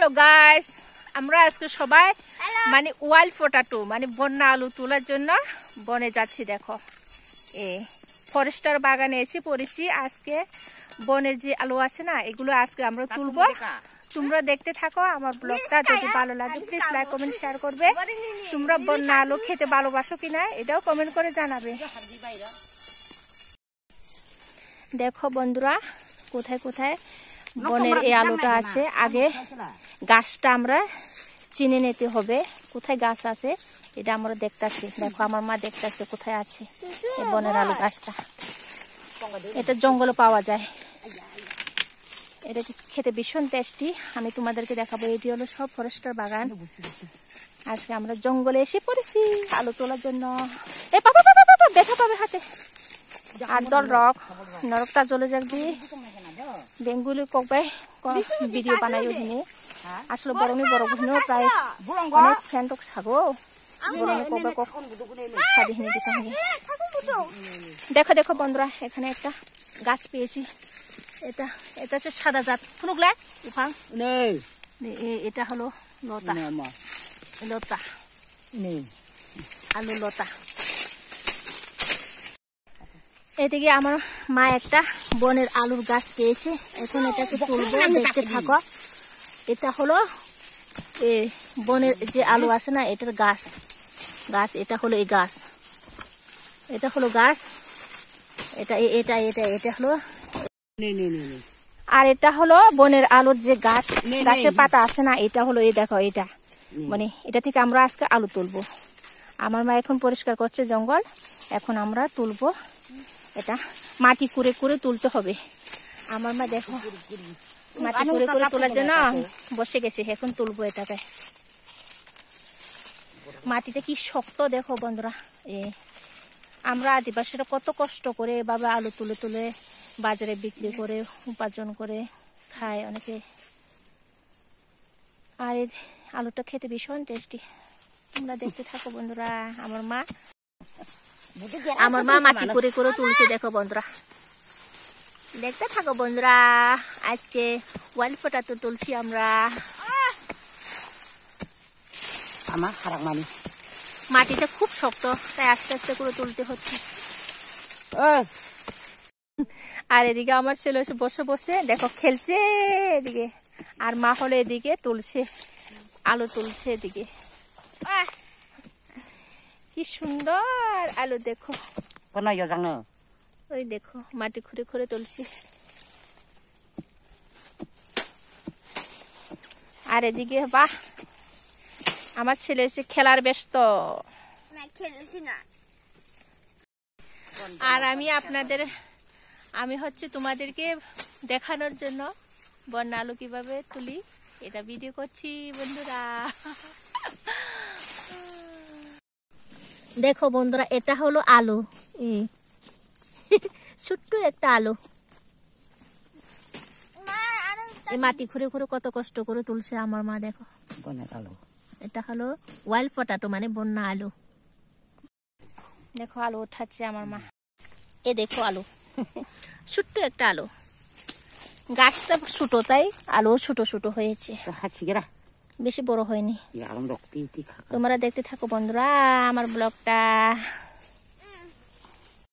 Hello guys, আমরা আজকে সবাই মানে ওয়াইল্ড পটাটো মানে বন্যা আলু তোলার জন্য বনে যাচ্ছি। দেখো ফরেস্টার বাগানে এসে পড়েছি। আজকে বনের যে আলু আছে না, এগুলো আজকে আমরা তুলবো। তোমরা দেখতে থাকো আমার ব্লগটা। যদি ভালো লাগে প্লিজ লাইক কমেন্ট শেয়ার করবে। তোমরা বন্যা আলু খেতে ভালোবাসো কিনা এটাও কমেন্ট করে জানাবে। দেখো বন্ধুরা, কোথায় কোথায় বনের এই আলুটা আছে। আগে গাছটা আমরা চিনে নিতে হবে, কোথায় গাছ আছে এটা আমরা দেখতেছি। দেখো আমার মা দেখতেছে কোথায় আছে এই বনের আলু গাছটা। এটা জঙ্গলে পাওয়া যায়, এটা খেতে ভীষণ টেস্টি। আমি তোমাদেরকে দেখাবো। এটি হলো সব ফরেস্টার বাগান। আজকে আমরা জঙ্গলে এসে পড়েছি আলু তোলার জন্য। এ বাবা বাবা বাবা, ব্যথা পাবে হাতে। আর দল নরকটা চলে যাবি বেঙ্গুলি কবে ভিডিও বানাই ওখানে। আসলে বরং বড় ঘুরেও প্রায় অনেক ফ্যানটক ছাগো। দেখো দেখো বন্ধুরা, এখানে একটা গাছ পেয়েছি। এটা এটা হচ্ছে সাদা জাত ফুলগুলা উফাং। এটা হলো লতা, লতা আলু লতা। এদিকে আমার মা একটা বনের আলুর গাছ পেয়েছে, এখন এটাকে তুলবো। দেখতে থাকো। এটা হলো বনের যে আলু আছে না, এটার গাছ। এটা হলো এই গাছ, এটা হলো গাছ। এটা এটা এটা এটা হলো, আর এটা হলো বনের আলুর যে গাছ, গাছের পাতা আছে না, এটা হলো এই দেখো এটা মানে এটা থেকে আমরা আজকে আলু তুলবো। আমার মা এখন পরিষ্কার করছে জঙ্গল, এখন আমরা তুলবো। এটা মাটি কুড়ে কুড়ে তুলতে হবে। আমার মা দেখো মাটি কুড়ে কুড়ে তোলার জন্য বসে গেছে, এখন তুলবো এটাকে। মাটিটা কি শক্ত দেখো বন্ধুরা। আমরা আদিবাসীরা কত কষ্ট করে এভাবে আলু তুলে তুলে বাজারে বিক্রি করে উপার্জন করে খায় অনেকে। আর এই আলুটা খেতে ভীষণ টেস্টি। তোমরা দেখতে থাকো বন্ধুরা। আমার মা মাটি করে করে তুলছে। দেখো বন্ধুরা, দেখতে থাকো বন্ধুরা। আজকে ওয়াইল্ড পটাটো তুলছি আমরা। আমার খারাপ মাটিটা খুব শক্ত, তাই আস্তে আস্তে করে তুলতে হচ্ছে। আর এদিকে আমার ছেলে বসে বসে দেখো খেলছে এদিকে, আর মা হলো এদিকে তুলছে আলু তুলছে। এদিকে কি সুন্দর আলু দেখো। ওই দেখো মাটি খুঁড়ে খুঁড়ে তুলছি। আর এদিকে বাহ, আমার ছেলে এসে খেলার ব্যস্ত। আর আমি হচ্ছে তোমাদেরকে দেখানোর জন্য বন্যা আলু কিভাবে তুলি এটা ভিডিও করছি বন্ধুরা। দেখো বন্ধুরা, এটা হলো আলু, ছোট্ট একটা আলু। এই মাটি খুঁড়ে খুঁড়ে কত কষ্ট করে তুলছে আমার মা। দেখো এটা হলো ওয়াইল্ড পটাটো মানে বন্যা আলু। দেখো আলু উঠাচ্ছে আমার মা। এ দেখো আলু, ছোট্ট একটা আলু। গাছটা ছোট তাই আলু ছোট ছোট হয়েছে, বেশি বড় হয়নি। তোমরা দেখতে থাকো বন্ধুরা আমার ব্লগটা।